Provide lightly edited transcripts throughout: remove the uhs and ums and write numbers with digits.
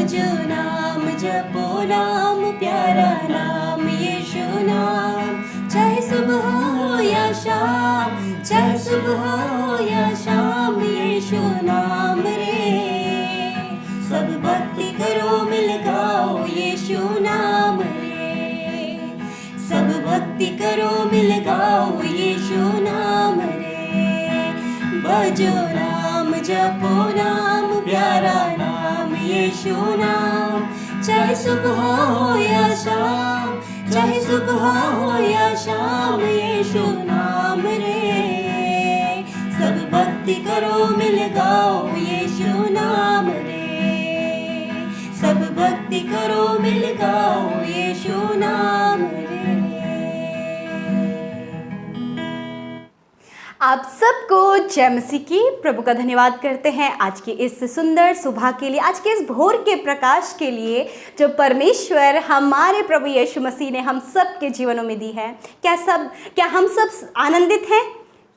भजो नाम, जपो नाम, प्यारा नाम यीशु नाम। चाहे सुबह हो या शाम, चाहे सुबह हो या शाम, यीशु नाम रे। सब भक्ति करो मिल गाओ यीशु नाम रे। सब भक्ति करो मिल गाओ यीशु नाम रे। भजो नाम, जपो नाम, प्यारा नाम यीशु नाम। चाहे सुबह हो या शाम, चाहे सुबह हो या शाम, यीशु नाम रे। सब भक्ति करो मिल गाओ यीशु नाम रे। सब भक्ति करो मिल गाओ यीशु नाम रे। आप सबको जय मसीह की। प्रभु का धन्यवाद करते हैं आज की इस सुंदर सुबह के लिए, आज के इस भोर के प्रकाश के लिए जो परमेश्वर हमारे प्रभु यीशु मसीह ने हम सब के जीवनों में दी है। क्या हम सब आनंदित हैं?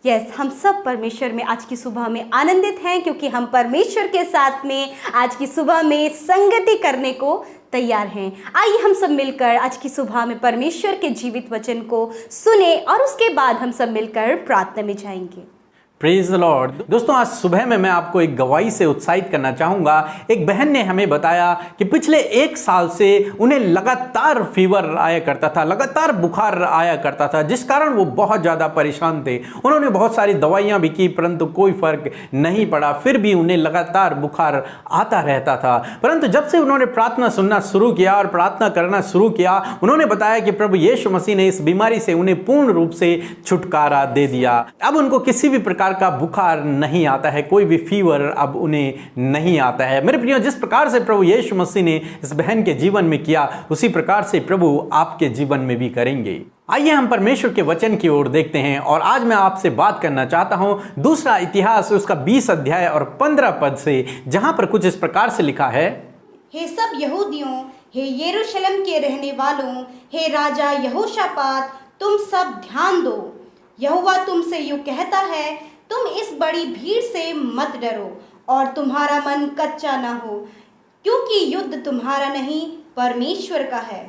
यस, हम सब परमेश्वर में आज की सुबह में आनंदित हैं, क्योंकि हम परमेश्वर के साथ में आज की सुबह में संगति करने को तैयार हैं। आइए हम सब मिलकर आज की सुबह में परमेश्वर के जीवित वचन को सुने और उसके बाद हम सब मिलकर प्रार्थना में जाएंगे। Praise the Lord. दोस्तों, आज सुबह में मैं आपको एक गवाही से उत्साहित करना चाहूँगा। एक बहन ने हमें बताया कि पिछले 1 साल से उन्हें लगातार फीवर आया करता था, लगातार बुखार आया करता था, जिस कारण वो बहुत ज़्यादा परेशान थे। उन्होंने बहुत सारी दवाइयाँ भी की, परंतु कोई फर्क नहीं पड़ा। फिर भी उन्हें लगातार बुखार आता रहता था। परंतु जब से उन्होंने प्रार्थना सुनना शुरू किया और प्रार्थना करना शुरू किया, उन्होंने बताया कि प्रभु यीशु मसीह ने इस बीमारी से उन्हें पूर्ण रूप से छुटकारा दे दिया। अब उनको किसी भी प्रकार का बुखार नहीं आता है, कोई भी फीवर अब उन्हें नहीं आता है। मेरे प्रियो, जिस प्रकार से प्रभु यीशु मसीह ने इस बहन के जीवन में किया, उसी प्रकार से प्रभु आपके जीवन में भी करेंगे। आइए हम परमेश्वर के वचन की ओर देखते हैं। और आज मैं आपसे बात करना चाहता हूं दूसरा इतिहास उसका 20 अध्याय और 15 पद से, जहां पर कुछ इस प्रकार से लिखा है। हे सब यहूदियों, हे यरूशलेम के रहने वालों, हे राजा यहोशापात, तुम सब ध्यान दो। यहोवा तुमसे यूं कहता है, तुम इस बड़ी भीड़ से मत डरो और तुम्हारा मन कच्चा ना हो, क्योंकि युद्ध तुम्हारा नहीं परमेश्वर का है।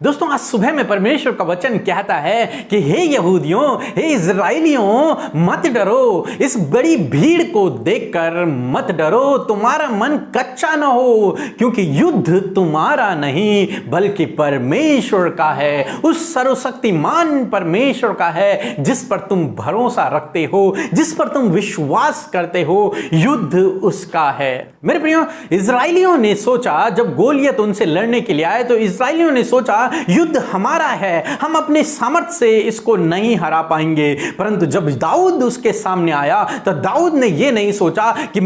दोस्तों, आज सुबह में परमेश्वर का वचन कहता है कि हे यहूदियों, हे इज़राइलियों, मत डरो। इस बड़ी भीड़ को देखकर मत डरो, तुम्हारा मन कच्चा न हो, क्योंकि युद्ध तुम्हारा नहीं बल्कि परमेश्वर का है। उस सर्वशक्तिमान परमेश्वर का है जिस पर तुम भरोसा रखते हो, जिस पर तुम विश्वास करते हो। युद्ध उसका है। मेरे प्रियो, इज़राइलियों ने सोचा, जब गोलियत उनसे लड़ने के लिए आए तो इज़राइलियों ने सोचा युद्ध हमारा है, हम अपने सामर्थ्य से इसको नहीं हरा पाएंगे। परंतु जब दाऊद उसके सामने आया तो दाऊद ने यह नहीं सोचा कि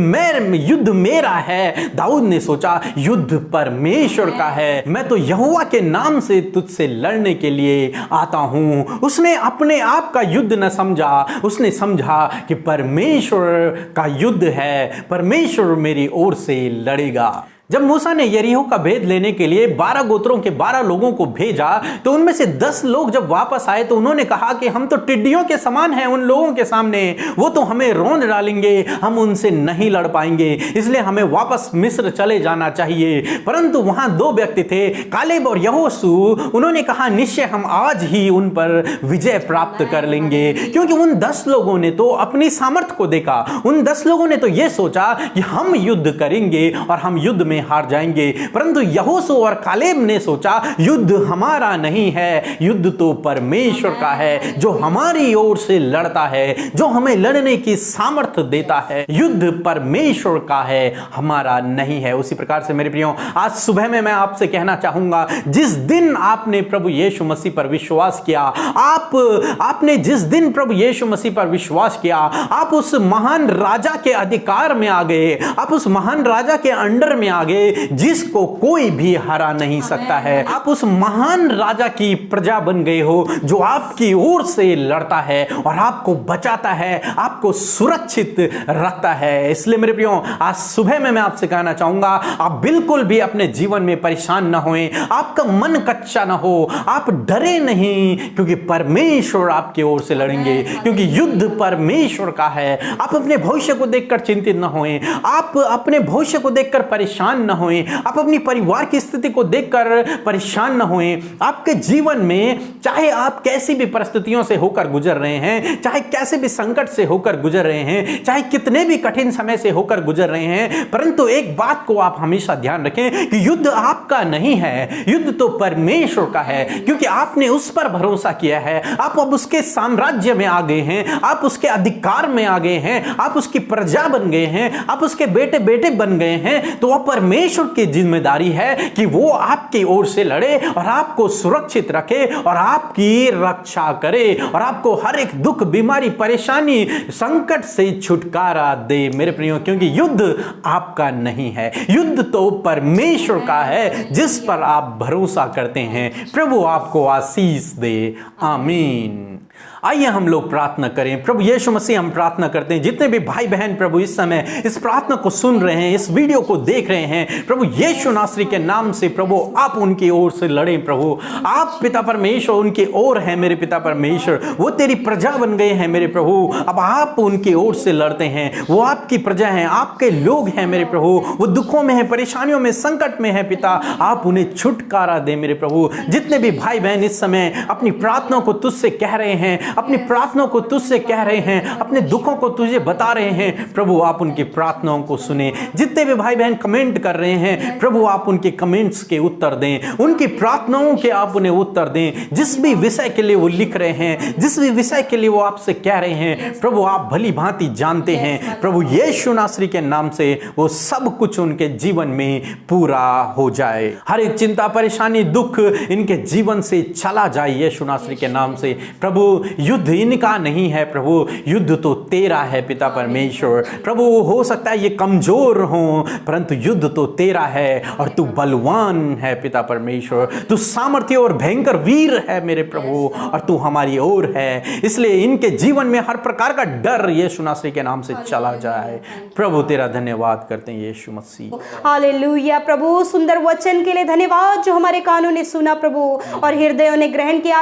युद्ध मेरा है। दाऊद ने सोचा युद्ध परमेश्वर का है। मैं तो यहोवा के नाम से तुझसे लड़ने के लिए आता हूं। उसने अपने आप का युद्ध न समझा, उसने समझा कि परमेश्वर का युद्ध है, परमेश्वर मेरी ओर से लड़ेगा। जब मूसा ने यरीहो का भेद लेने के लिए 12 गोत्रों के 12 लोगों को भेजा, तो उनमें से 10 लोग जब वापस आए तो उन्होंने कहा कि हम तो टिड्डियों के समान हैं उन लोगों के सामने, वो तो हमें रौंद डालेंगे, हम उनसे नहीं लड़ पाएंगे, इसलिए हमें वापस मिस्र चले जाना चाहिए। परंतु वहां 2 व्यक्ति थे, कालेब और यहोशू। उन्होंने कहा निश्चय हम आज ही उन पर विजय प्राप्त कर लेंगे, क्योंकि उन 10 लोगों ने तो अपनी सामर्थ्य को देखा। उन 10 लोगों ने तो यह सोचा कि हम युद्ध करेंगे और हम युद्ध में हार जाएंगे। परंतु यहोशू और कालेब ने सोचा युद्ध हमारा नहीं है, युद्ध तो परमेश्वर का है, जो हमारी ओर से लड़ता है, जो हमें लड़ने की सामर्थ्य देता है। युद्ध परमेश्वर का है, हमारा नहीं है। उसी प्रकार से मेरे प्रियो, आज सुबह में मैं आपसे कहना चाहूंगा, जिस दिन आपने प्रभु यीशु मसीह पर विश्वास किया, आपने जिस दिन प्रभु यीशु मसीह पर विश्वास किया, आप उस महान राजा के अधिकार में आ गए, आप उस महान राजा के अंडर में आ गए जिसको कोई भी हरा नहीं सकता है। आप उस महान राजा की प्रजा बन गए हो जो आपकी ओर से लड़ता है और आपको बचाता है, आपको सुरक्षित रखता है। इसलिए मेरे प्रियो, आज सुबह में मैं आपसे कहना चाहूंगा, आप बिल्कुल भी अपने जीवन में परेशान ना होएं, आपका मन कच्चा ना हो, आप डरे नहीं, क्योंकि परमेश्वर आपकी ओर से लड़ेंगे, क्योंकि युद्ध परमेश्वर का है। आप अपने भविष्य को देखकर चिंतित ना होएं, आप अपने भविष्य को देखकर परेशान परेशान न होएं, आप अपनी परिवार की स्थिति को देखकर परेशान न होएं। आपके जीवन में चाहे आप कैसी भी परिस्थितियों से होकर गुजर रहे हैं, चाहे कैसे भी संकट से होकर गुजर रहे हैं, चाहे कितने भी कठिन समय से होकर गुजर रहे हैं, परंतु एक बात को आप हमेशा ध्यान रखें कि युद्ध आपका नहीं है, युद्ध तो परमेश्वर का है, क्योंकि आपने उस पर भरोसा किया है। आप अब उसके साम्राज्य में आ गए हैं, आप उसके अधिकार में आ गए हैं, आप उसकी प्रजा बन गए हैं, आप उसके बेटे बेटे बन गए हैं। तो वह परमेश्वर की जिम्मेदारी है कि वो आपकी ओर से लड़े और आपको सुरक्षित रखे और आपकी रक्षा करे और आपको हर एक दुख, बीमारी, परेशानी, संकट से छुटकारा दे मेरे प्रियो, क्योंकि युद्ध आपका नहीं है, युद्ध तो परमेश्वर का है जिस पर आप भरोसा करते हैं। प्रभु आपको आशीष दे, आमीन। आइए हम लोग प्रार्थना करें। प्रभु यीशु मसीह, हम प्रार्थना करते हैं जितने भी भाई बहन प्रभु इस समय इस प्रार्थना को सुन रहे हैं, इस वीडियो को देख रहे हैं, प्रभु यीशु नासरी के नाम से प्रभु आप उनकी ओर से लड़ें। प्रभु आप पिता परमेश्वर उनकी ओर है मेरे पिता परमेश्वर, वो तेरी प्रजा बन गए हैं मेरे प्रभु। अब आप उनकी ओर से लड़ते हैं, वो आपकी प्रजा हैं, आपके लोग हैं मेरे प्रभु। वो दुखों में है, परेशानियों में, संकट में है पिता, आप उन्हें छुटकारा दे मेरे प्रभु। जितने भी भाई बहन इस समय अपनी प्रार्थना को तुझसे कह रहे हैं, अपनी प्रार्थनाओं को तुझसे कह रहे हैं, अपने दुखों को तुझे बता रहे हैं, प्रभु आप उनकी प्रार्थनाओं को सुने। जितने भी भाई बहन कमेंट कर रहे हैं, प्रभु आप उनके कमेंट्स के उत्तर दें, उनकी प्रार्थनाओं के आप उन्हें उत्तर दें। जिस भी विषय के लिए वो लिख रहे हैं, जिस भी विषय के लिए वो आपसे कह रहे हैं, प्रभु आप भली भांति जानते हैं। प्रभु यीशु नासरी के नाम से वो सब कुछ उनके जीवन में पूरा हो जाए। हर एक चिंता, परेशानी, दुख इनके जीवन से चला जाए यीशु नासरी के नाम से। प्रभु युद्ध इनका नहीं है प्रभु, युद्ध तो तेरा है पिता परमेश्वर। प्रभु हो सकता है ये कमजोर हो, परंतु युद्ध तो तेरा है और तू बलवान है पिता परमेश्वर। तू सामर्थ्य और भयंकर वीर है मेरे प्रभु, और तू हमारी ओर है। इसलिए इनके जीवन में हर प्रकार का डर यीशु नासरी के नाम से चला जाए। प्रभु तेरा धन्यवाद करते हैं यीशु मसीह। हालेलुया प्रभु, सुंदर वचन के लिए धन्यवाद जो हमारे कानों ने सुना प्रभु और हृदयों ने ग्रहण किया।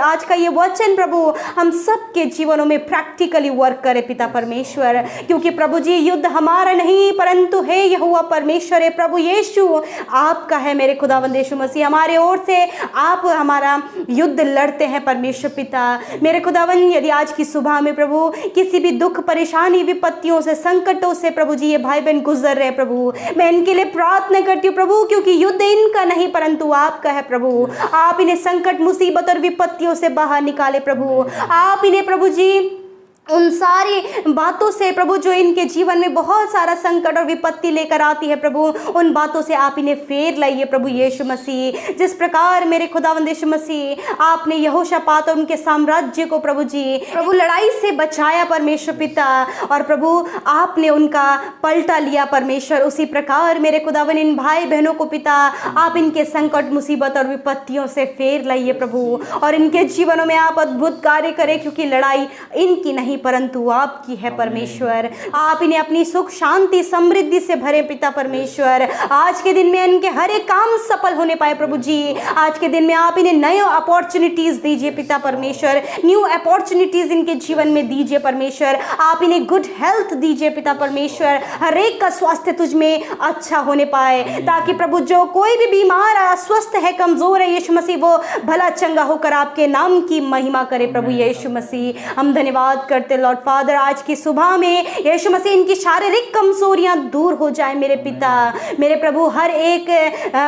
आज का ये वचन प्रभु हम सबके जीवनों में प्रैक्टिकली वर्क करे पिता परमेश्वर, क्योंकि प्रभु जी युद्ध हमारा नहीं परंतु है यहोवा परमेश्वर है। प्रभु यीशु आपका है मेरे खुदावंद यीशु मसीह, हमारे ओर से आप हमारा युद्ध लड़ते हैं परमेश्वर पिता। मेरे खुदावंद यदि आज की सुबह में प्रभु किसी भी दुख, परेशानी, विपत्तियों से, संकटों से प्रभु जी ये भाई बहन गुजर रहे प्रभु, मैं इनके लिए प्रार्थना करती हूँ प्रभु, क्योंकि युद्ध इनका नहीं परंतु आपका है प्रभु। आप इन्हें संकट, मुसीबत और विपत्तियों से बाहर निकाले प्रभु। आप इन्हें प्रभु जी उन सारी बातों से प्रभु जो इनके जीवन में बहुत सारा संकट और विपत्ति लेकर आती है प्रभु, उन बातों से आप इन्हें फेर लाइए प्रभु यीशु मसीह। जिस प्रकार मेरे खुदावंद यीशु मसीह आपने यहोशापात और उनके साम्राज्य को प्रभु जी प्रभु लड़ाई से बचाया परमेश्वर पिता, और प्रभु आपने उनका पलटा लिया परमेश्वर, उसी प्रकार मेरे खुदावंद इन भाई बहनों को पिता आप इनके संकट, मुसीबत और विपत्तियों से फेर लाइए प्रभु, और इनके जीवनों में आप अद्भुत कार्य करें, क्योंकि लड़ाई इनकी नहीं परंतु आपकी है परमेश्वर। आप इन्हें अपनी सुख, शांति, समृद्धि से भरे पिता परमेश्वर। आज के दिन में इनके हर एक काम सफल होने पाए प्रभु जी। आज के दिन में आप इन्हें नए अपॉर्चुनिटीज दीजिए पिता परमेश्वर, न्यू अपॉर्चुनिटीज इनके जीवन में दीजिए परमेश्वर। आप इन्हें गुड हेल्थ दीजिए पिता परमेश्वर, हर एक का स्वास्थ्य तुझ में अच्छा होने पाए, ताकि प्रभु जो कोई भी बीमार, अस्वस्थ है, कमजोर है यीशु मसीह, वो भला चंगा होकर आपके नाम की महिमा करे प्रभु यीशु मसीह। हम धन्यवाद करते लॉर्ड फादर, आज की सुबह में यीशु मसीह इनकी शारीरिक कमजोरियां दूर हो जाए मेरे पिता। मेरे प्रभु हर एक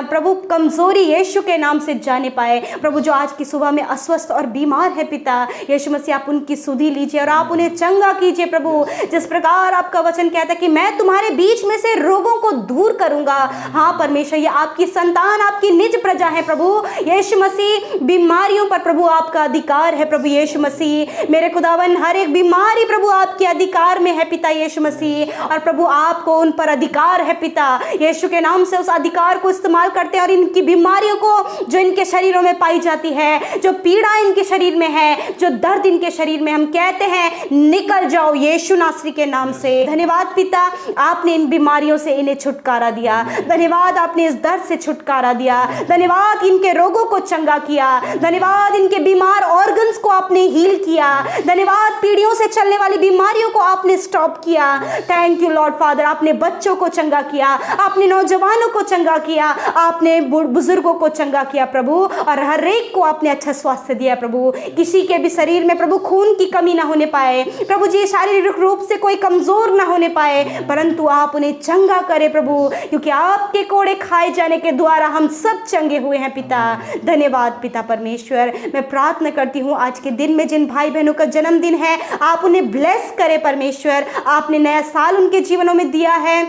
प्रभु कमजोरी यीशु के नाम से जाने पाए प्रभु। जो आज की सुबह में अस्वस्थ और बीमार है पिता, यीशु मसीह आप उनकी सुधि लीजिए और आप उन्हें चंगा कीजिए प्रभु। जिस प्रकार आपका वचन कहता है कि मैं तुम्हारे बीच में से रोगों को दूर करूंगा। हाँ परमेश्वर, ये आपकी संतान, आपकी निज प्रजा है प्रभु यीशु मसीह। बीमारियों पर प्रभु आपका अधिकार है प्रभु यीशु मसीह। मेरे खुदावन हर एक बीमारी प्रभु आपके अधिकार में है पिता यीशु मसीह, और प्रभु आपको उन पर अधिकार है पिता। यीशु के नाम से उस अधिकार को इस्तेमाल करते हैं और इनकी बीमारियों को जो इनके शरीरों में पाई जाती है, जो पीड़ा इनके शरीर में है, जो दर्द इनके शरीर में, हम कहते हैं निकल जाओ यीशु नासरी के नाम से। धन्यवाद पिता, आपने इन बीमारियों से इन्हें छुटकारा दिया। धन्यवाद आपने इस दर्द से छुटकारा दिया। धन्यवाद इनके रोगों को चंगा किया। धन्यवाद इनके बीमार ऑर्गन्स को आपने हील किया। धन्यवाद पीढ़ियों से चलने वाली बीमारियों को आपने स्टॉप किया। थैंक यू लॉर्ड फादर, आपने बच्चों को चंगा किया, आपने नौजवानों को चंगा किया, आपने बुजुर्गों को चंगा किया प्रभु, और हर एक को आपने अच्छा स्वास्थ्य दिया प्रभु। किसी के भी शरीर में प्रभु खून की कमी ना होने पाए प्रभु जी, शारीरिक रूप से कोई कमजोर ना होने पाए, परंतु आप उन्हें चंगा करे प्रभु, क्योंकि आपके कोड़े खाए जाने के द्वारा हम सब चंगे हुए हैं पिता। धन्यवाद पिता परमेश्वर। मैं प्रार्थना करती हूँ आज के दिन में जिन भाई बहनों का जन्मदिन है आप उन्हें ब्लेस करें परमेश्वर। आपने नया साल उनके जीवनों में दिया है,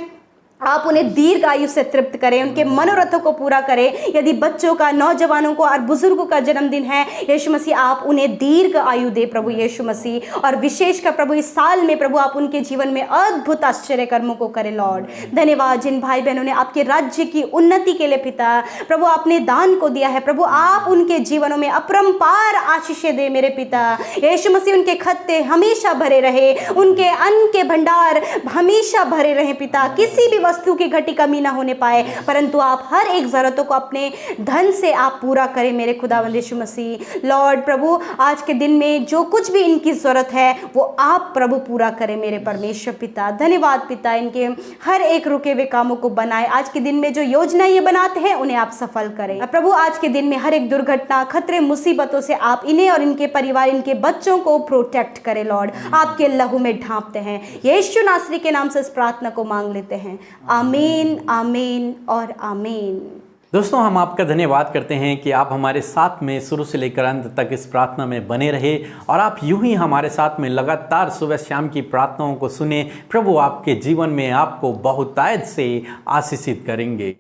आप उन्हें दीर्घ आयु से तृप्त करें, उनके मनोरथों को पूरा करें। यदि बच्चों का, नौजवानों को और बुजुर्गों का जन्मदिन है यीशु मसीह आप उन्हें दीर्घ आयु दे प्रभु यीशु मसीह, और विशेषकर प्रभु इस साल में प्रभु आप उनके जीवन में अद्भुत आश्चर्य कर्मों को करें लॉर्ड। धन्यवाद जिन भाई बहनों ने आपके राज्य की उन्नति के लिए पिता प्रभु आपने दान को दिया है प्रभु, आप उनके जीवनों में अपरंपार आशीषें दे मेरे पिता यीशु मसीह। उनके खत्ते हमेशा भरे रहे, उनके अन्न के भंडार हमेशा भरे रहे पिता, किसी भी वस्तु की घटी कमी ना होने पाए, परंतु आप हर एक जरूरतों को अपने धन से आप पूरा करें मेरे खुदावंद यीशु मसीह। लॉर्ड प्रभु आज के दिन में जो कुछ भी इनकी जरूरत है वो आप प्रभु पूरा करें मेरे परमेश्वर पिता। धन्यवाद पिता, इनके हर एक रुके हुए कामों को बनाए, आज के दिन में जो योजना ये बनाते हैं उन्हें आप सफल करें प्रभु। आज के दिन में हर एक दुर्घटना, खतरे, मुसीबतों से आप इन्हें और इनके परिवार, इनके बच्चों को प्रोटेक्ट करें लॉर्ड, आपके लहू में ढांपते हैं। यीशु नासरी के नाम से इस प्रार्थना को मांग लेते हैं, आमीन आमीन और आमीन। दोस्तों हम आपका धन्यवाद करते हैं कि आप हमारे साथ में शुरू से लेकर अंत तक इस प्रार्थना में बने रहे, और आप यूं ही हमारे साथ में लगातार सुबह शाम की प्रार्थनाओं को सुने। प्रभु आपके जीवन में आपको बहुतायत से आशीषित करेंगे।